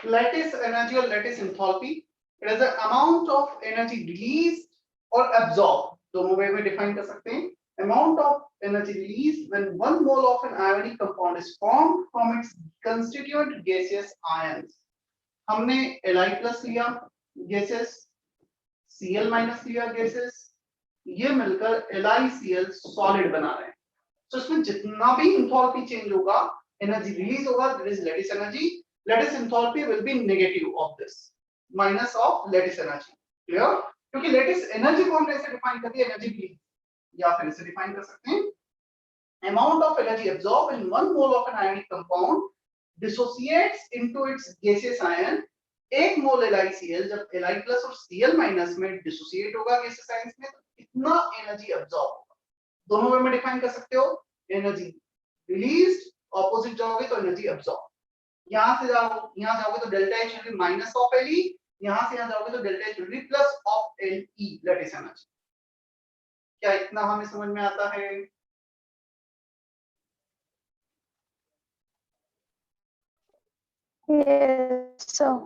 Lattice energy or lattice enthalpy, it is the amount of energy released or absorbed, दोनों वे में define कर सकते हैं. Amount of energy released when 1 mole of an ionic compound is formed from its constituent gaseous ions. हमने Li plus लिया gases, Cl minus लिया gases, ये मिलकर LiCl solid बना रहे हैं. तो इसमें जितना भी इंथॉल्पी चेंज होगा, एनर्जी रिलीज होगा, there is lattice energy. Lattice enthalpy will be negative of this, minus of lattice energy. Clear? क्योंकि lattice energy को हम कैसे डिफाइन करते हैं, एनर्जी रिलीज, या फिर इसे डिफाइन कर सकते हैं amount of energy absorbed in 1 mole of an ionic compound dissociates into its gaseous ion. एक मोल LiCl जब Li plus और Cl minus में डिसोसिएट होगा gaseous ions में, तो कितना एनर्जी अब्सॉर्ब होगा, दोनों वे में डिफाइन कर सकते हो. एनर्जी रिलीज्ड, ऑपोजिट जाओगे तो एनर्जी अब्सॉर्ब. यहां से जाओ, यहां जाओगे तो delta H will be minus of Le, यहां से यहां जाओगे तो delta H will be plus of Le, lattice energy. क्या इतना हमें समझ में आता है? Yes, sir.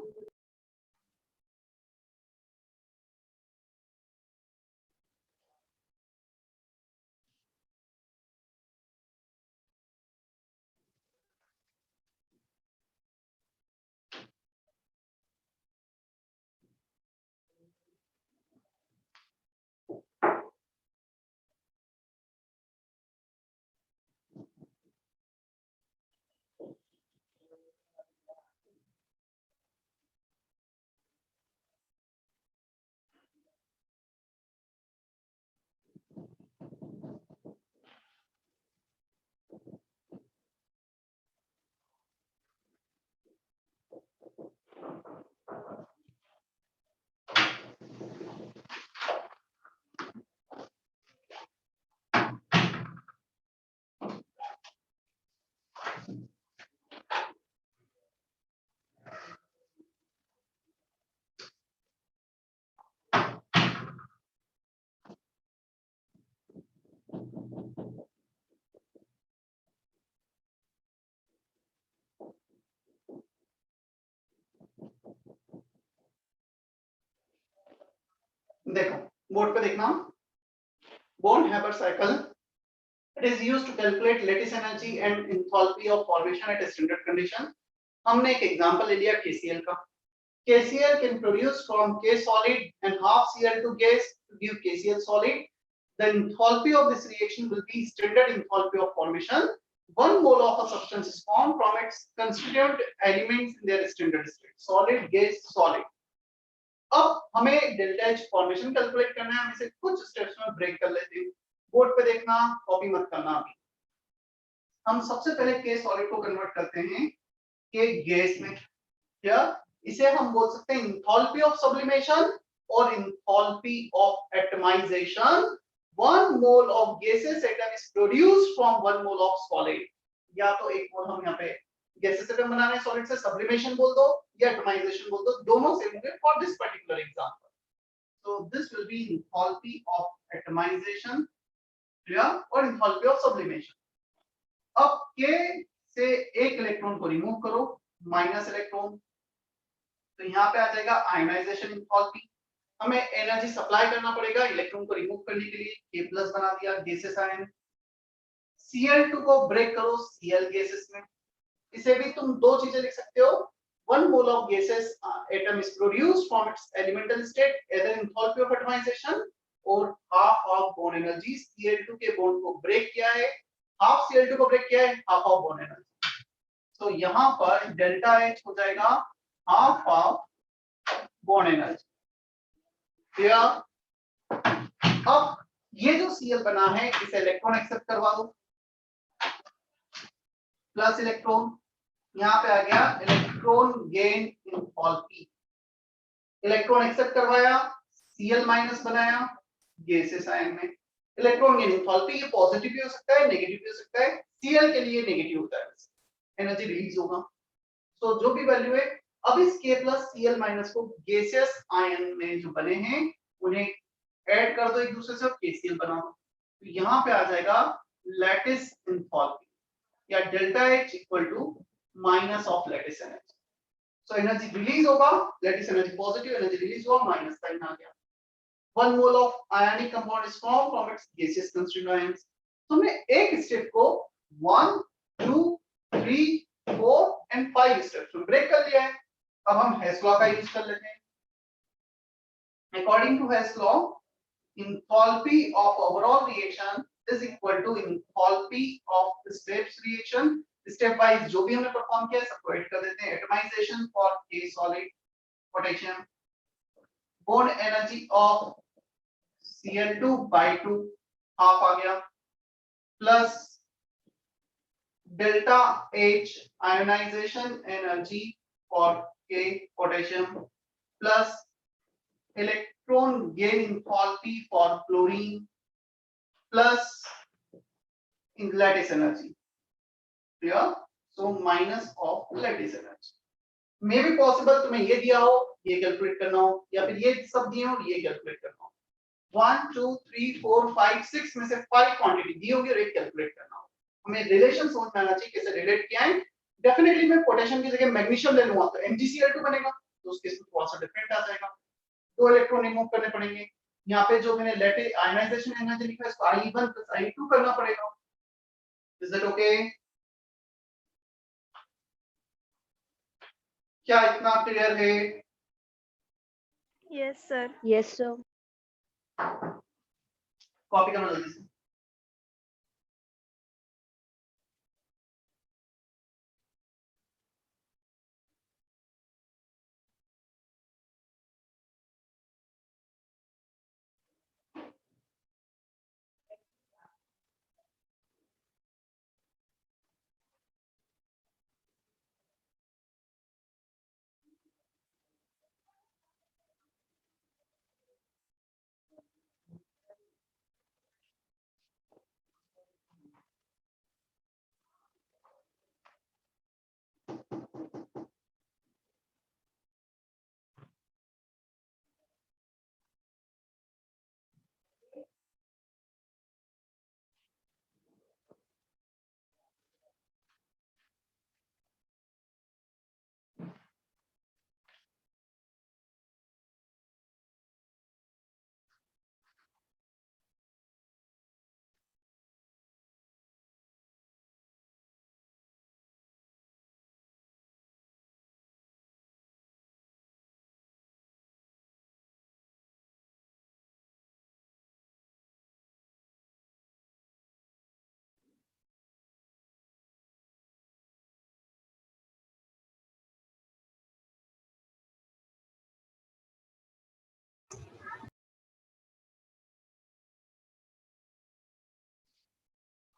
देखो बोर्ड पे देखना, Born-Haber cycle, it is used to calculate lattice energy and enthalpy of formation at a standard condition. हमने एक एग्जांपल ले लिया KCl का. KCl can produce from K solid and half Cl2 gas to give KCl solid. The enthalpy of this reaction will be standard enthalpy of formation. 1 mole of a substance is formed from its constituent elements in their standard state, solid, gas, solid. अब हमें delta H formation calculate करना है. हम इसे कुछ steps में break कर लेते हैं. बोर्ड पे देखना, कॉपी मत करना. अभी हम सबसे पहले के सॉलिड को कन्वर्ट करते हैं के गैस में. क्या इसे हम बोल सकते हैं इंथॉल्पी ऑफ सब्लिमेशन और enthalpy of atomisation. 1 mole of gases atom is produced from 1 mole of solid. या तो एक मोल हम यहाँ पे गैसेस एटम बना रहे हैं सॉलिड से, सब्लिमेशन बोल दो या एटमाइजेशन बोल दो, दोनों सेम होंगे for this particular example. So this will be enthalpy of atomization, clear, और enthalpy of sublimation. अब K से एक इलेक्ट्रॉन को रिमूव करो, माइनस इलेक्ट्रॉन, तो यहाँ पे आ जाएगा आयनाइजेशन enthalpy. हमें एनर्जी सप्लाई करना पड़ेगा इलेक्ट्रॉन को रिमूव करने के लिए. K प्लस बना दिया गैसेस आयन. Cl2 को ब्रेक करो Cl गैसेस में. इसे भी तुम दो चीजें लिख सकते हो. 1 mole of gases atom is produced from its elemental state, either enthalpy of atomization और half of bond energy. Cl2 के बॉन्ड को ब्रेक किया है, half Cl2 को ब्रेक किया है, half of bond energy. तो यहाँ पर डेल्टा H हो जाएगा half of bond energy. Clear? अब ये जो Cl बना है इसे इलेक्ट्रॉन एक्सेप्ट करवा दो, प्लस इलेक्ट्रॉन. यहाँ पे आ गया electron gain enthalpy. Electron accept करवाया, Cl माइनस बनाया गैसेस आयन में. इलेक्ट्रॉन गेन इंथॉल्पी, ये पॉजिटिव भी हो सकता है, नेगेटिव भी हो सकता है. Cl के लिए नेगेटिव होता है, एनर्जी रिलीज होगा. तो जो भी वैल्यू है, अब इस K प्लस Cl माइनस को गैसेस आयन में जो बने हैं उन्हें ऐड कर दो एक दूसरे से और KCl बना दो. तो यहाँ पे आ जाएगा लैटिस इंथॉल्पी या delta H equal to minus of lattice energy. So energy release होगा, lattice energy positive, energy release हुआ, माइनस साइन आ गया। 1 mole of ionic compound is form from its gaseous constituent ions। तो हमने एक step को 1 2 3 4 and 5 steps में break कर लिया है। अब हम हेस लॉ का यूज कर लेते हैं। According to Hess law, enthalpy of overall reaction is equal to enthalpy of steps reaction। Step wise जो भी हमने परफॉर्म किया है सबको ऐड कर देते हैं। Atomisation for K solid potassium, bond energy of Cl2 by 2 half आ गया, plus delta H ionisation energy for K potassium, plus electron gain enthalpy for chlorine, plus in lattice energy clear। so minus of lattice energy may be possible तुम्हें ये दिया हो ये calculate करना हो, या फिर ये सब दिए हो ये कैलकुलेट करना हो। 1 2 3 4 5 6 में से 5 क्वांटिटी दी होगी और एक कैलकुलेट करना हो। हमें रिलेशन समझ में आना चाहिए कैसे रिलेट किया है। डेफिनेटली मैं पोटेशियम की जगह मैग्नीशियम ले लूंगा तो MgCl2 बनेगा, तो उस केस में थोड़ा सा डिफरेंट आ जाएगा, 2 इलेक्ट्रॉन रिमूव करने पड़ेंगे। यहाँ पे जो मैंने लेटेस्ट आयनाइजेशन एनर्जी लिखा है इसको I1 + I2 करना पड़ेगा। Is that okay? क्या इतना क्लियर है? Yes sir. Yes sir. Copy करना जल्दी से।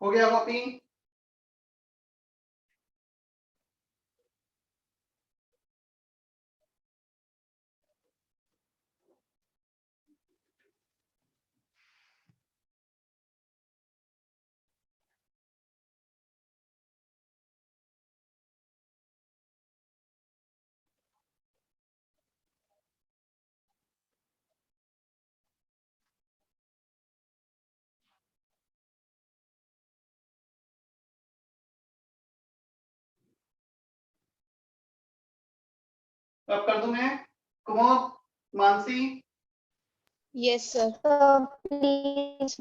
हो गया कॉपी? अब कर दूं मैं? Kumar, Mansi, yes sir. Please.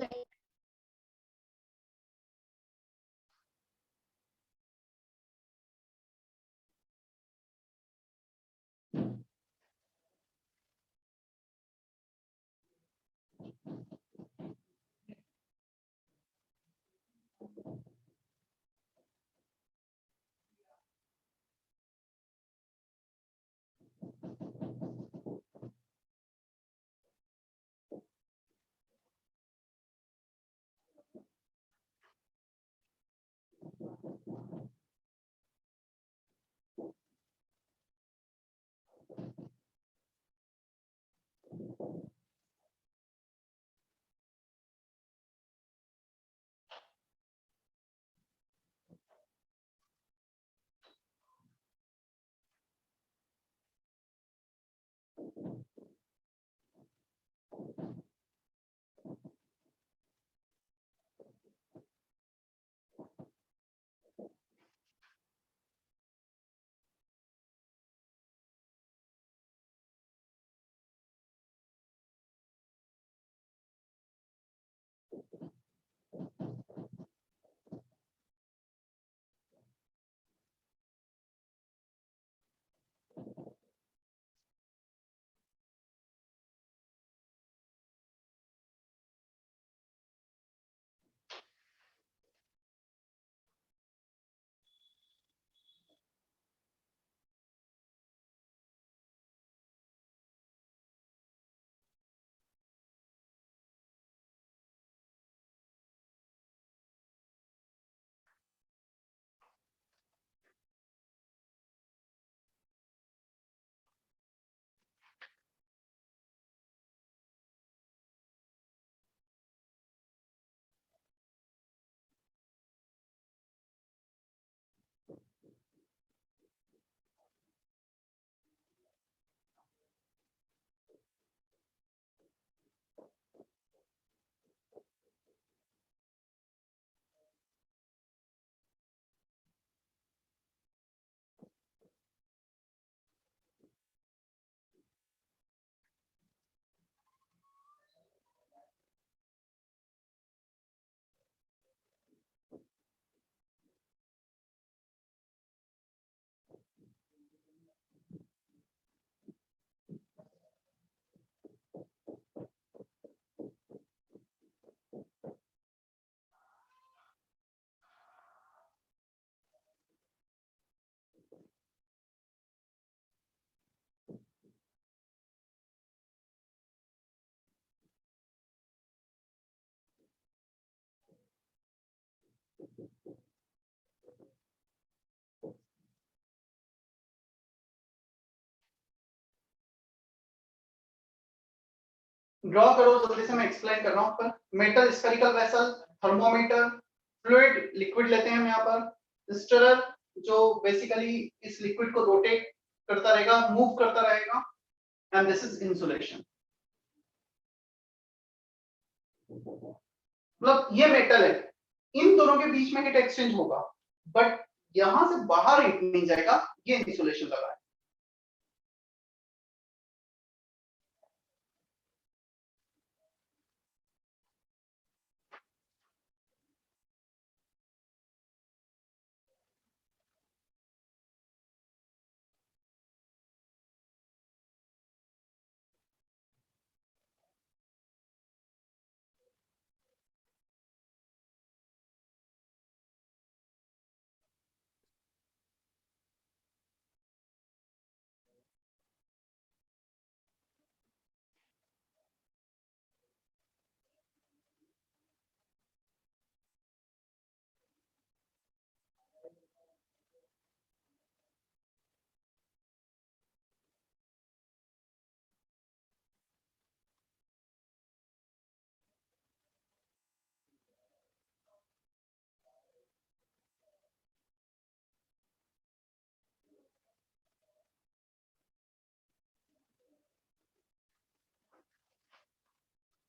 Draw करो जल्दी से, मैं एक्सप्लेन कर रहा हूँ। पर metal spherical vessel, thermometer, fluid liquid लेते हैं हम यहाँ पर, स्टिरर जो बेसिकली इस लिक्विड को रोटेट करता रहेगा, मूव करता रहेगा, एंड दिस इज इंसुलेशन। मतलब ये मेटल है, इन दोनों के बीच में हीट एक्सचेंज होगा, बट यहां से बाहर हीट नहीं जाएगा, ये इंसुलेशन लगा है।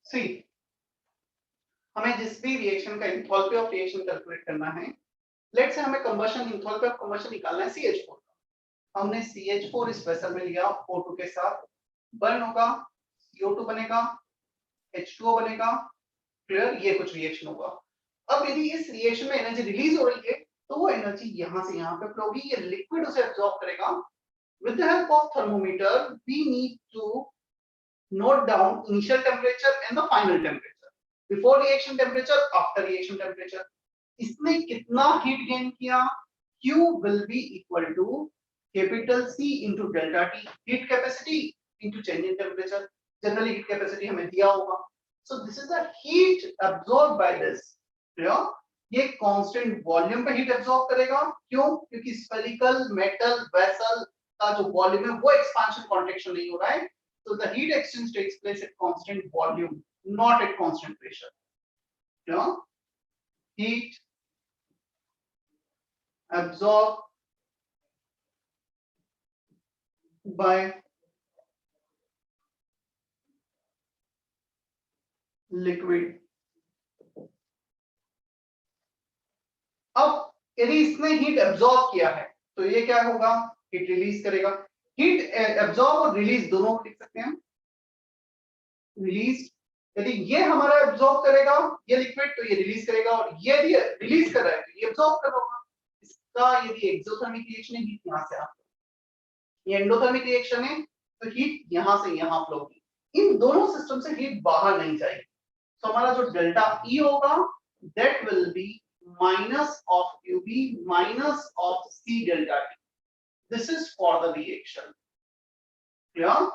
सी, हमें जिस भी रिएक्शन का एंथैल्पी ऑफ रिएक्शन कैलकुलेट करना है, लेट्स से हमें कंबशन, एंथैल्पी ऑफ कंबशन निकालना है CH4। हमने CH4 इस वेसल में लिया, O2 के साथ बर्न होगा, CO2 बनेगा, H2O बनेगा, क्लियर, ये कुछ रिएक्शन होगा। अब यदि इस रिएक्शन में एनर्जी रिलीज हो रही है, तो वो एनर्जी यहां से यहां पे फ्लो होगी, ये लिक्विड उसे एब्जॉर्ब करेगा। With the help of thermometer we need to note down initial temperature and the final temperature, before reaction temperature, after reaction temperature। इसने कितना हीट गेन किया, Q will be equal to capital C into delta T, heat capacity into change in temperature। Generally heat capacity हमें दिया होगा, so this is the heat absorbed by this, clear। ये constant volume पे heat absorb करेगा, क्यों, क्योंकि spherical metal vessel का जो वॉल्यूम है वो एक्सपांशन कॉन्ट्रैक्शन नहीं हो रहा है, so the heat exchange takes place at constant volume, not at constant pressure, you know, heat absorbed by liquid। अब यदि इसने हीट एब्जॉर्ब किया है, तो ये क्या होगा, हीट रिलीज करेगा। हीट एब्जॉर्ब और रिलीज दोनों को लिख सकते हैं, रिलीज, यदि ये हमारा एब्जॉर्ब करेगा ये लिक्विड, तो ये रिलीज करेगा, और ये यदि रिलीज कर रहा है तो ये एब्जॉर्ब कर रहा होगा। इसका यदि एक्सोथर्मिक रिएक्शन है, हीट यहां से आता है, ये एंडोथर्मिक रिएक्शन है, तो हीट यहां से यहां फ्लो होगी, इन दोनों सिस्टम से हीट बाहर नहीं जाएगी। तो हमारा जो डेल्टा E होगा, that will be minus of UV minus of C delta T। This is for the reaction, clear.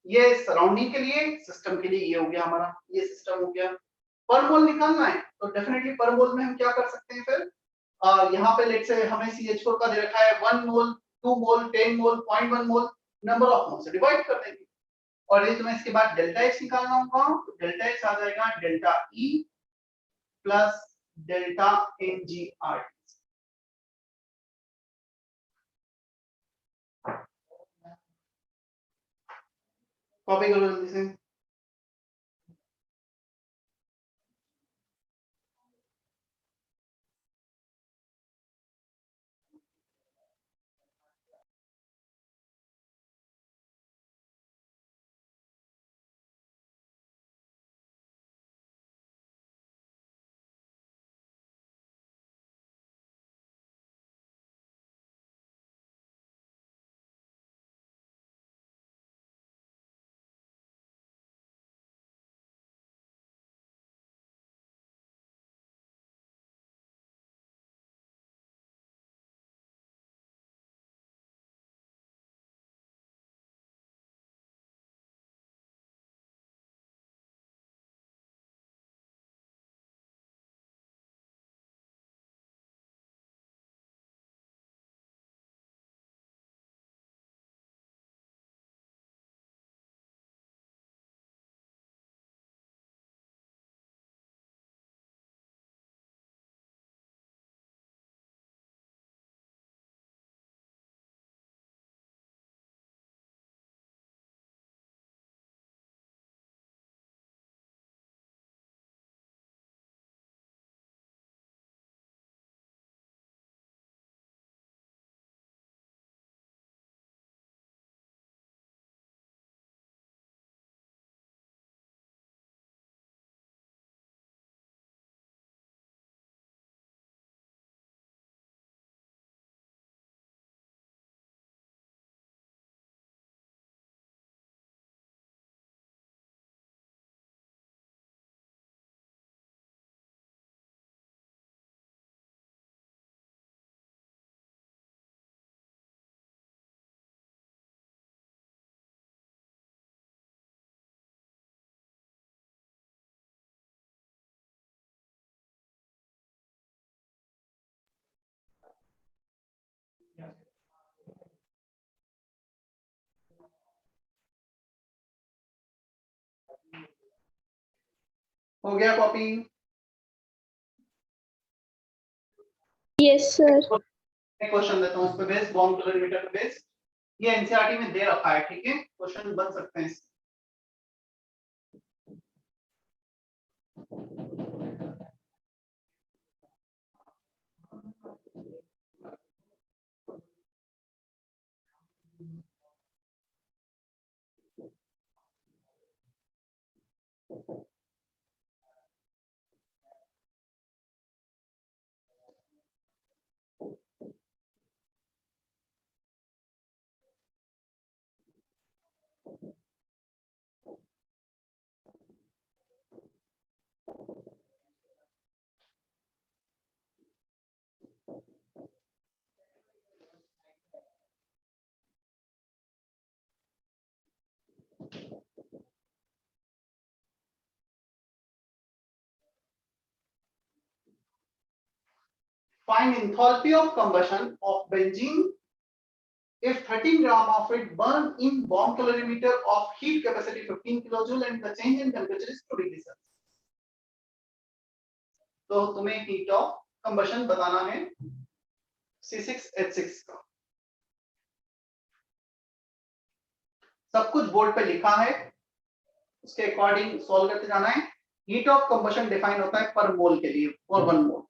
ये सराउंडिंग के लिए, सिस्टम के लिए ये हो गया हमारा, ये सिस्टम हो गया। पर मोल निकालना है तो डेफिनेटली पर मोल में हम क्या कर सकते हैं फिर, यहाँ पे लेट्स से हमें CH4 का दे रखा है 1 मोल, 2 मोल, 10 मोल, 0.1 मोल, नंबर ऑफ मोल से डिवाइड कर देंगे, और ये तुम्हें इसके बाद डेल्टा H निकालना होगा, तो डेल्टा H आ जाएगा delta E plus delta NgR। Copy करो जल्दी से। हो गया कॉपी? Yes, sir. एक क्वेश्चन देता हूँ इस पे बेस, बॉम्ब कैलोरीमीटर पे बेस। ये एनसीईआरटी में दे रखा है, ठीक है, क्वेश्चन बन सकते हैं। Find enthalpy of combustion of benzene if 13 gram of it burn in bomb calorimeter of heat capacity 15 kilojoule and the change in temperature is 2 degrees Celsius. तो तुम्हें हीट ऑफ कंबशन बताना है C6H6 का। सब कुछ बोर्ड पे लिखा है, उसके अकॉर्डिंग सॉल्व करते जाना है। हीट ऑफ कंबशन डिफाइन होता है पर मोल के लिए, for 1 mole.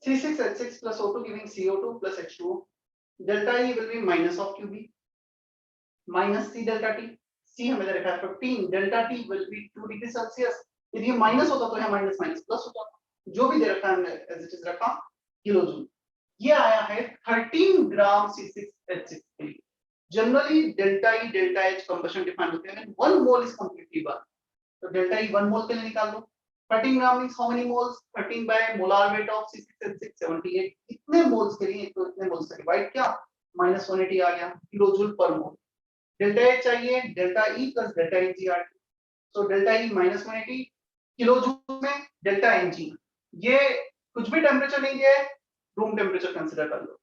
C6H6 plus O2 giving CO2 plus H2O. Delta E will be minus of QB minus C delta T. C हमें रखा है 15, delta T will be 2 degree Celsius. यदि ये माइनस होता तो यहाँ माइनस माइनस प्लस होता. जो भी दे रखा है हमने एज इट इज रखा किलोजूल. ये आया है 13 ग्राम C6H6 के लिए. Generally delta E delta H combustion define होते हैं when 1 mole is completely burn. तो डेल्टा E 1 मोल के लिए निकाल लो. 13 gram means how many moles? 13 by molar weight of C6H6 78. इतने मोल्स के लिए तो इतने मोल्स से डिवाइड किया, -180 आ गया किलोजूल पर मोल. डेल्टा H चाहिए, delta E plus delta Ng. तो डेल्टा E -180 किलोजूल में डेल्टा Ng. ये कुछ भी टेम्परेचर नहीं है, रूम टेम्परेचर कंसीडर कर लो.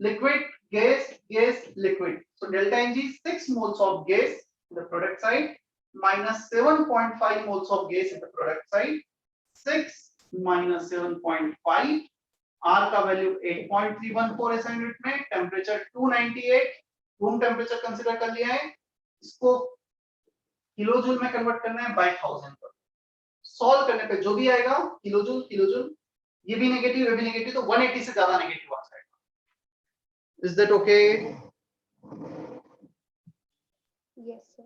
Liquid, gas, liquid. So delta Ng 6 moles of gas in the product side minus 7.5 moles of gas in the product side. 6 minus 7.5. R का value 8.314 SI unit में. Temperature 298. Room temperature consider कर लिया है. इसको kilojoule में convert करना है bye 1000 पर. सॉल्व करने पे जो भी आएगा किलोजूल किलोजूल, ये भी नेगेटिव ये भी नेगेटिव, तो 180 से ज्यादा नेगेटिव आ जाएगा. Is that okay? Yes, sir.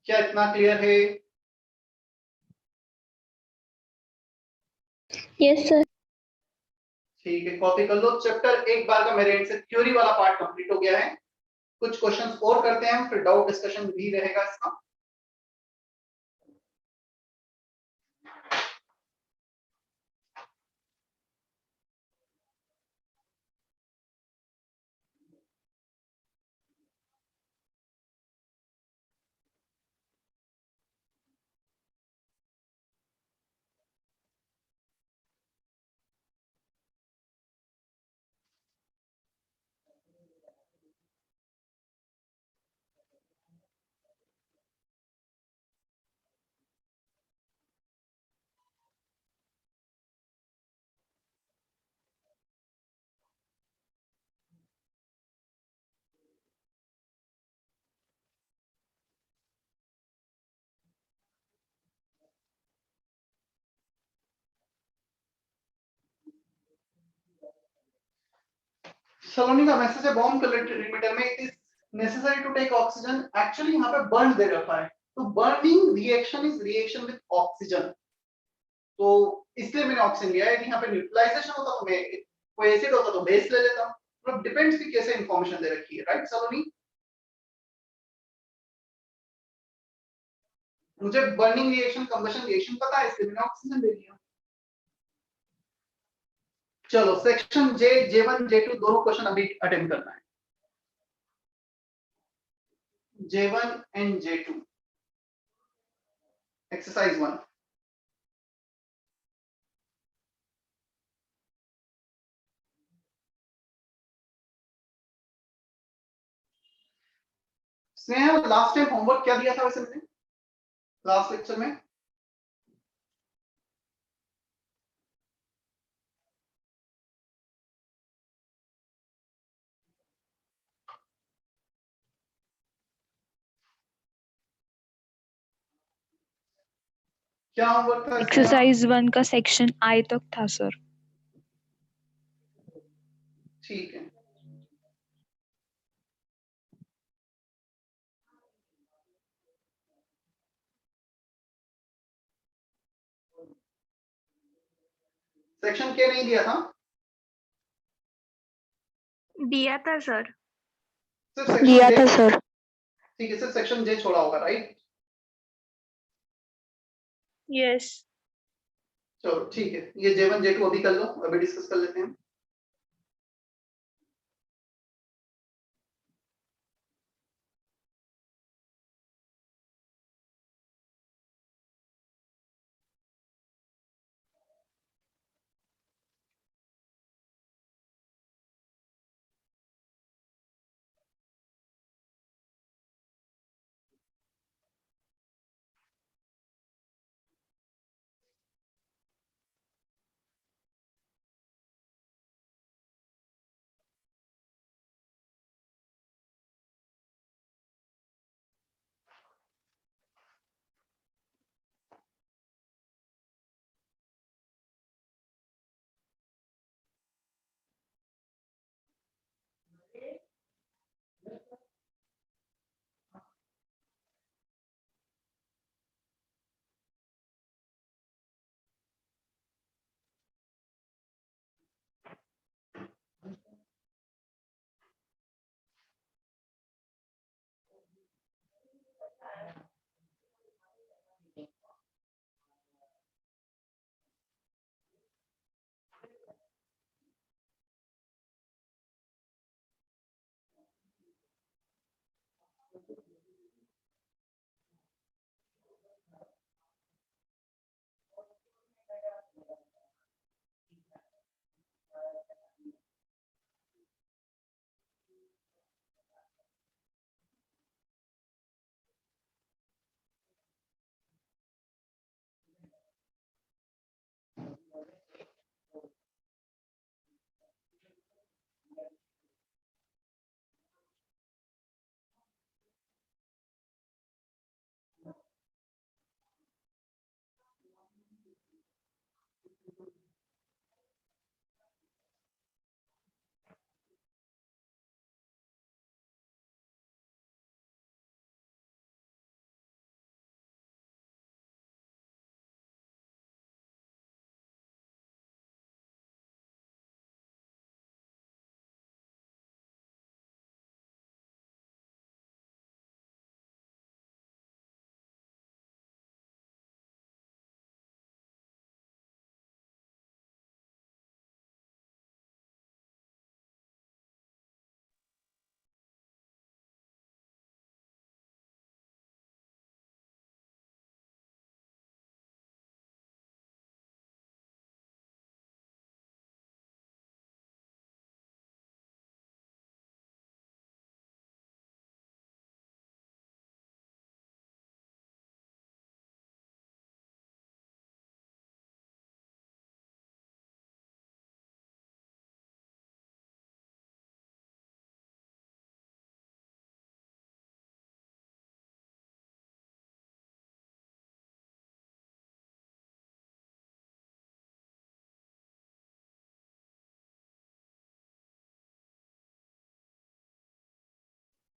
क्या इतना क्लियर है? Yes, sir. ठीक है, कॉपी कर लो. चैप्टर एक बार का मेरे एंड से थ्योरी वाला पार्ट कंप्लीट हो गया है. कुछ क्वेश्चंस और करते हैं, फिर डाउट डिस्कशन भी रहेगा इसका. सलोनी का मैसेज है बॉम्ब लिमिटर में it is necessary to take oxygen. Actually यहाँ पे बर्न दे रखा है, तो burning reaction is reaction with oxygen, तो इसलिए मैंने ऑक्सीजन लिया है. यदि यहाँ पे न्यूट्रलाइजेशन होता तो मैं कोई एसिड होता तो बेस ले लेता. मतलब डिपेंड्स कि कैसे इंफॉर्मेशन दे रखी है. राइट सलोनी? मुझे बर्निंग रिएक्शन कंबशन रिएक्शन पता है, इसलिए मैंने ऑक्सीजन ले लिया. चलो सेक्शन जे, J1 J2 दोनों क्वेश्चन अभी अटेम्प्ट करना है. J1 and J2 exercise 1. Sneha last time homework क्या दिया था वैसे मैंने लास्ट लेक्चर में? क्या होमवर्क था? एक्सरसाइज 1 का सेक्शन आई तक था सर. ठीक है. सेक्शन के नहीं दिया था? दिया था सर. सिर्फ सेक्शन दिया J. था सर. ठीक है, सिर्फ सेक्शन J छोड़ा होगा. राइट? यस. चलो ठीक है, ये J1 J2 अभी कर लो, अभी डिस्कस कर लेते हैं.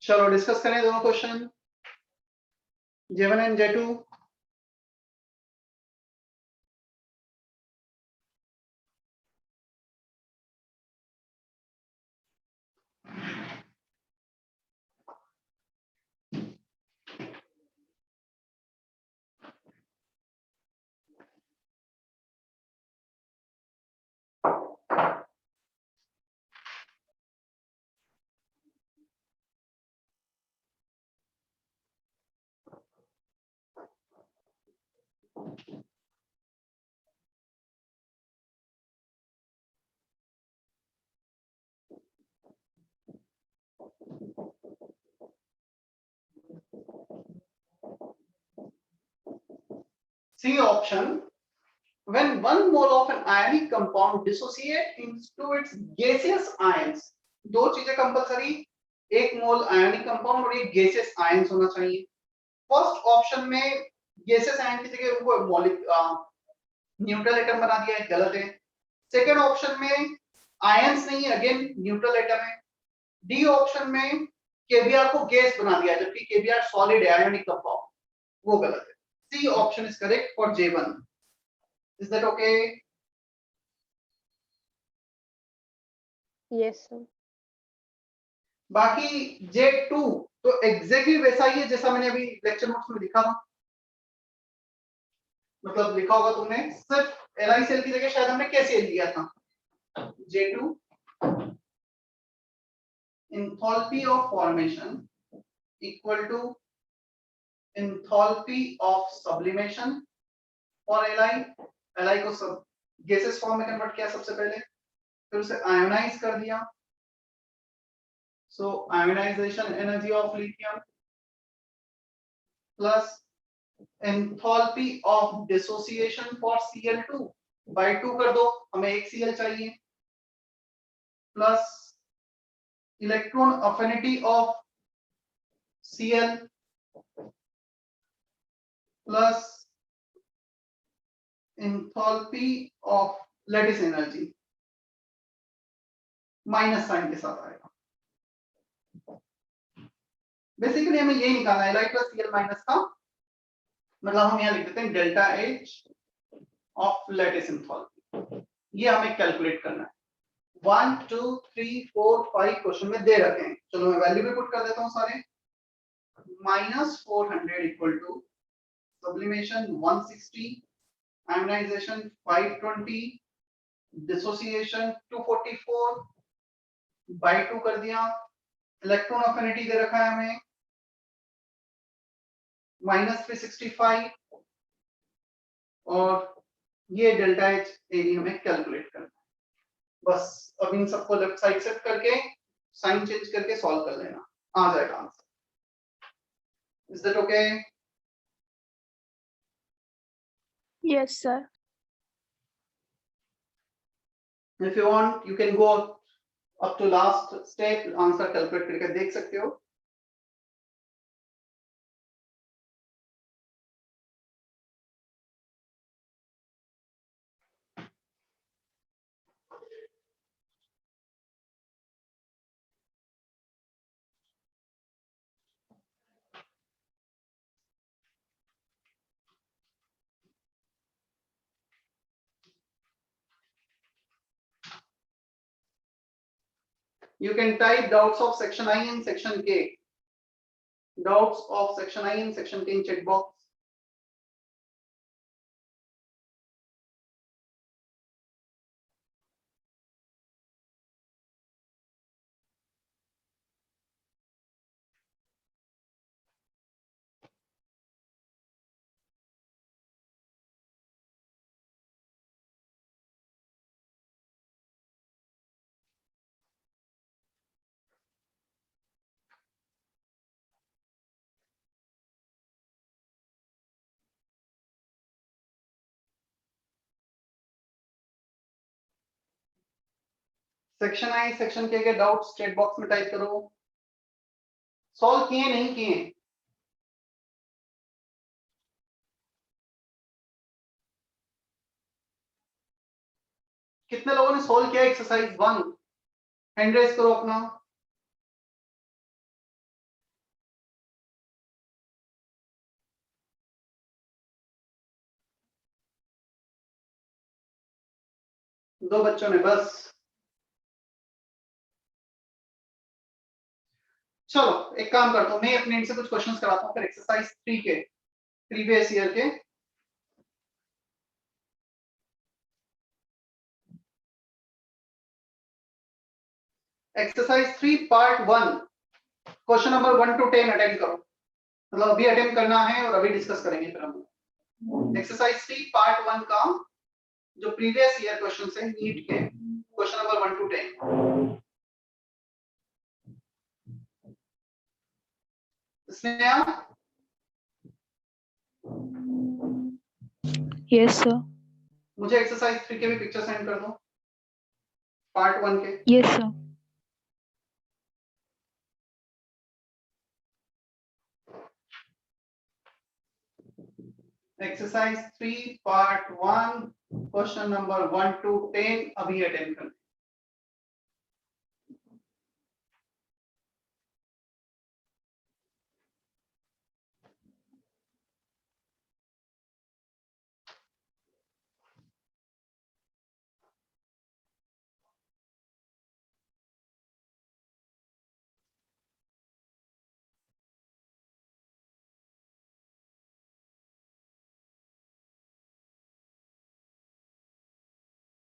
चलो डिस्कस करें दोनों question, J1 and J2। C option, when one mole of an ionic compound dissociate into its gaseous ions, दो चीजें कंपलसरी, एक मोल आयनिक कंपाउंड और एक गैसियस आयंस होना चाहिए। फर्स्ट ऑप्शन में गैसियस आयन की जगह उनको मॉलिक न्यूट्रल एटम बना दिया है, गलत है। सेकंड ऑप्शन में आयंस नहीं, अगेन न्यूट्रल एटम है। डी ऑप्शन में केबीआर को गैस बना दिया जबकि केबीआर सॉलिड है, आयनिक कंपाउंड, वो गलत है। C option is correct for J1. Is that okay? Yes, sir. बाकी J2 तो एग्जैक्टली वैसा ही है जैसा मैंने अभी लेक्चर नोट्स में लिखा था। मतलब लिखा होगा तुमने, सिर्फ LiCl की जगह शायद हमने KCl लिया था। J2 enthalpy of formation equal to enthalpy of sublimation और Li को सब गैसेस फॉर्म में कन्वर्ट किया सबसे पहले, फिर उसे आयोनाइज कर दिया। So ionization energy of lithium plus enthalpy of dissociation for Cl2 by 2 कर दो, हमें एक Cl चाहिए, plus electron affinity of Cl plus enthalpy of lattice energy, minus sign के साथ आएगा। बेसिकली हमें ये निकालना है Li plus Cl माइनस का, मतलब हम यहाँ लिख देते हैं delta H of lattice enthalpy, ये हमें कैलकुलेट करना है। 1 2 3 4 5 क्वेश्चन में दे रखे हैं, चलो मैं वैल्यू भी पुट कर देता हूँ सारे। -400 equal to sublimation 160, ionisation 520, dissociation 244 by 2 कर दिया। इलेक्ट्रॉन अफिनिटी दे रखा है हमें -365 और ये डेल्टा H एरिया हमें कैलकुलेट करना है। बस अब इन सबको लेफ्ट साइड शिफ्ट करके साइन चेंज करके सॉल्व कर लेना, आ जाएगा answer. Is that okay? Yes, sir. If you want you can go up to last step, answer calculate करके देख सकते हो। You can type doubts of section I and section K. Doubts of section I and section K in chat box. Section I section के doubts chat box में type करो। Solve किए नहीं किए? कितने लोगों ने सॉल्व किया एक्सरसाइज 1? हैंड रेज करो अपना। दो बच्चों ने बस। चलो एक काम करता हूँ, मैं अपने एंड से कुछ क्वेश्चंस कराता हूँ, फिर एक्सरसाइज 3 के प्रीवियस ईयर के exercise 3 part 1 question number 1 to 10 attend करो, मतलब अभी अटेंड करना है और अभी डिस्कस करेंगे फिर हम। एक्सरसाइज 3 पार्ट 1 का जो प्रीवियस ईयर क्वेश्चन है नीट के, question number 1 to 10। Sneha, Yes, sir. मुझे एक्सरसाइज 3 के भी पिक्चर सेंड कर दो, पार्ट 1 के। Yes, sir. Exercise 3 part 1 question number 1 to 10 अभी अटेंड करते हैं।